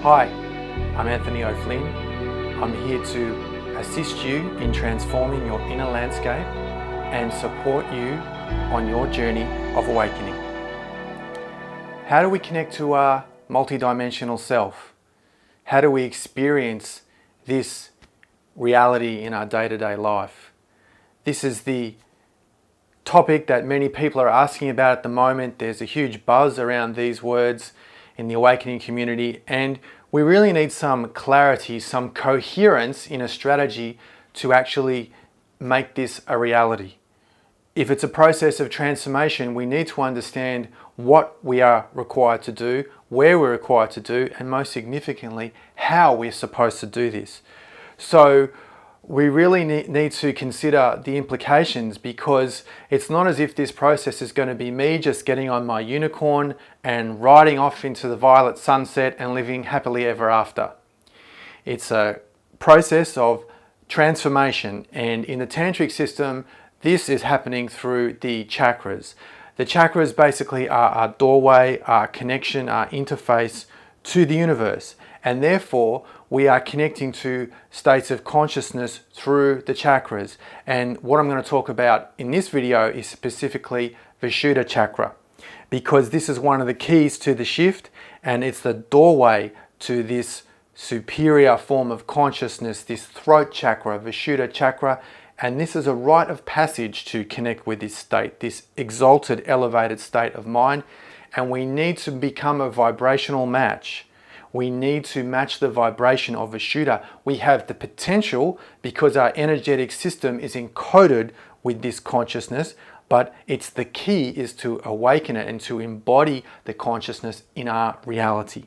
Hi, I'm Anthony O'Flynn. I'm here to assist you in transforming your inner landscape and support you on your journey of awakening. How do we connect to our multidimensional self? How do we experience this reality in our day-to-day life? This is the topic that many people are asking about at the moment. There's a huge buzz around these words in the awakening community, and we really need some clarity, some coherence in a strategy to actually make this a reality. If it's a process of transformation, we need to understand what we are required to do, where we're required to do, and most significantly, how we're supposed to do this. So we really need to consider the implications, because it's not as if this process is going to be me just getting on my unicorn and riding off into the violet sunset and living happily ever after. It's a process of transformation, and in the tantric system, this is happening through the chakras. The chakras basically are our doorway, our connection, our interface to the universe, and therefore we are connecting to states of consciousness through the chakras. And what I'm going to talk about in this video is specifically Vishuddha chakra, because this is one of the keys to the shift, and it's the doorway to this superior form of consciousness, this throat chakra, Vishuddha chakra. And this is a rite of passage to connect with this state, this exalted, elevated state of mind. And we need to become a vibrational match. We need to match the vibration of Vishuddha. We have the potential, because our energetic system is encoded with this consciousness, but it's the key is to awaken it and to embody the consciousness in our reality.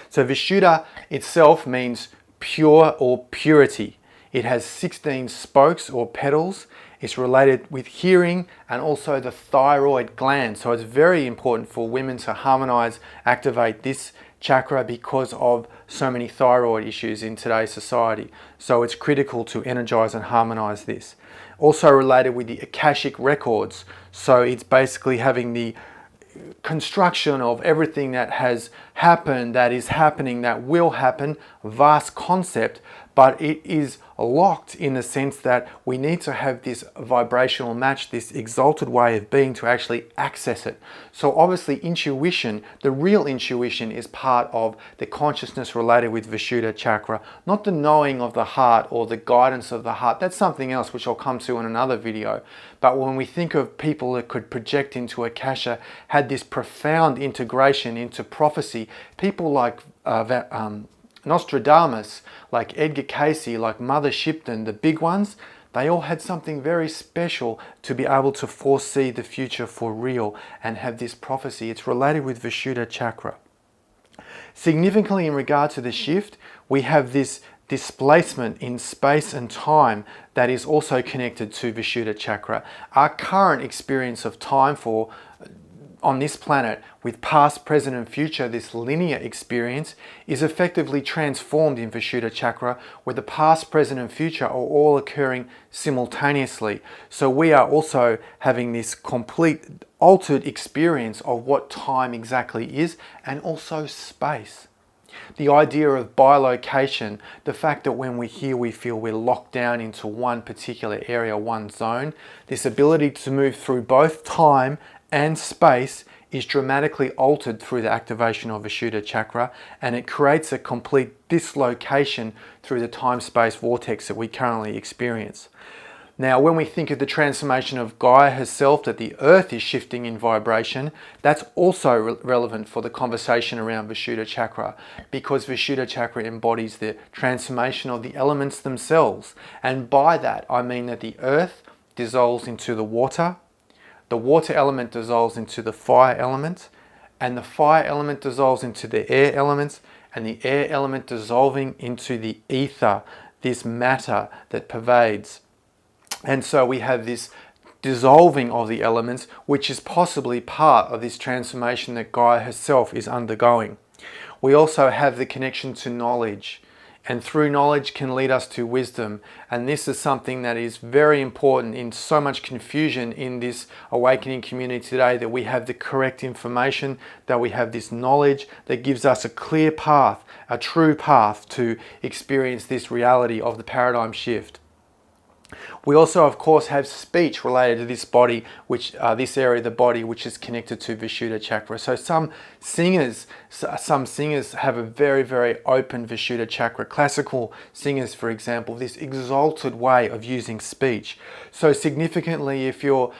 So Vishuddha itself means pure or purity. It has 16 spokes or petals. It's related with hearing and also the thyroid gland. So it's very important for women to harmonize, activate this chakra, because of so many thyroid issues in today's society. So it's critical to energize and harmonize this. Also related with the Akashic records. So it's basically having the construction of everything that has happened, that is happening, that will happen. Vast concept, but it is locked in the sense that we need to have this vibrational match, this exalted way of being, to actually access it. So obviously intuition, the real intuition, is part of the consciousness related with Vishuddha chakra, not the knowing of the heart or the guidance of the heart. That's something else which I'll come to in another video. But when we think of people that could project into Akasha, had this profound integration into prophecy, people like Nostradamus, like Edgar Cayce, like Mother Shipton, the big ones, they all had something very special to be able to foresee the future for real and have this prophecy. It's related with Vishuddha chakra. Significantly in regard to the shift, we have this displacement in space and time that is also connected to Vishuddha chakra. Our current experience of time on this planet, with past, present and future, this linear experience is effectively transformed in Vishuddha chakra, where the past, present and future are all occurring simultaneously. So we are also having this complete altered experience of what time exactly is, and also space. The idea of bilocation, the fact that when we're here we feel we're locked down into one particular area, one zone, this ability to move through both time and space is dramatically altered through the activation of Vishuddha chakra, and it creates a complete dislocation through the time-space vortex that we currently experience. Now, when we think of the transformation of Gaia herself, that the earth is shifting in vibration, that's also relevant for the conversation around Vishuddha chakra, because Vishuddha chakra embodies the transformation of the elements themselves. And by that, I mean that the earth dissolves into the water element dissolves into the fire element, and the fire element dissolves into the air element, and the air element dissolving into the ether, this matter that pervades. And so we have this dissolving of the elements, which is possibly part of this transformation that Gaia herself is undergoing. We also have the connection to knowledge. and through knowledge can lead us to wisdom. And this is something that is very important in so much confusion in this awakening community today, that we have the correct information, that we have this knowledge that gives us a clear path, a true path to experience this reality of the paradigm shift. We also, of course, have speech related to this body, this area of the body, which is connected to Vishuddha chakra. So some singers have a very, very open Vishuddha chakra. Classical singers, for example, this exalted way of using speech. So significantly, if you're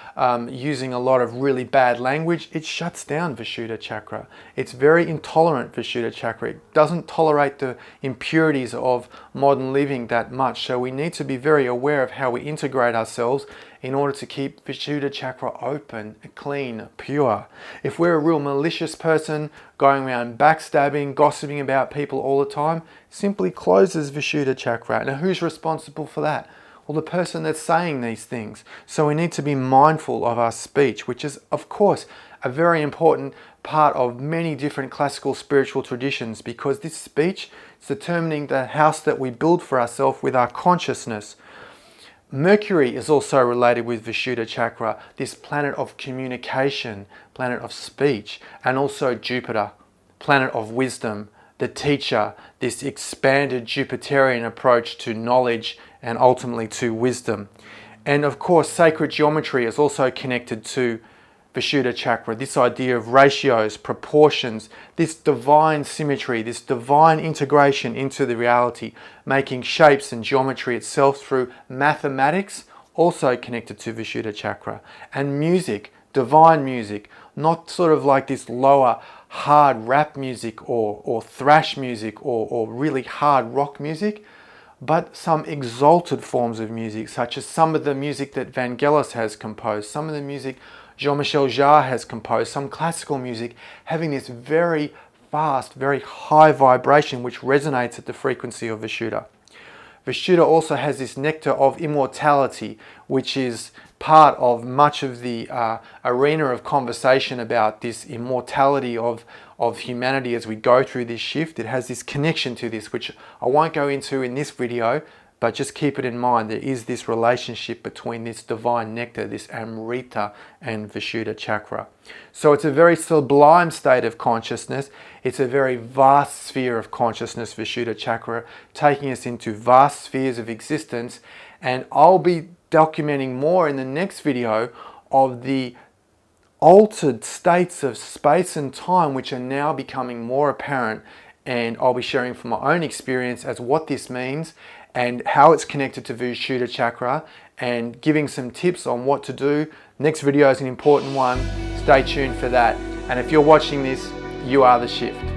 using a lot of really bad language, it shuts down Vishuddha chakra. It's very intolerant, Vishuddha chakra. It doesn't tolerate the impurities of modern living that much. So we need to be very aware of how we integrate ourselves in order to keep Vishuddha chakra open, clean, pure. If we're a real malicious person going around backstabbing, gossiping about people all the time, simply closes Vishuddha chakra. Now who's responsible for that? Well, the person that's saying these things. So we need to be mindful of our speech, which is, of course, a very important part of many different classical spiritual traditions, because this speech is determining the house that we build for ourselves with our consciousness. Mercury is also related with Vishuddha chakra, this planet of communication, planet of speech, and also Jupiter, planet of wisdom, the teacher, this expanded Jupiterian approach to knowledge and ultimately to wisdom. And of course, sacred geometry is also connected to Vishuddha chakra, this idea of ratios, proportions, this divine symmetry, this divine integration into the reality, making shapes and geometry itself through mathematics, also connected to Vishuddha chakra. And music, divine music, not sort of like this lower hard rap music or thrash music or really hard rock music, but some exalted forms of music, such as some of the music that Vangelis has composed, some of the music Jean-Michel Jarre has composed, some classical music having this very fast, very high vibration which resonates at the frequency of Vishuddha. Vishuddha also has this nectar of immortality, which is part of much of the arena of conversation about this immortality of humanity as we go through this shift. It has this connection to this, which I won't go into in this video, but just keep it in mind. There is this relationship between this divine nectar, this Amrita, and Vishuddha chakra. So it's a very sublime state of consciousness. It's a very vast sphere of consciousness, Vishuddha chakra, taking us into vast spheres of existence. And I'll be documenting more in the next video of the altered states of space and time which are now becoming more apparent. And I'll be sharing from my own experience as what this means and how it's connected to Vishuddha chakra, and giving some tips on what to do. Next video is an important one. Stay tuned for that. And if you're watching this, you are the shift.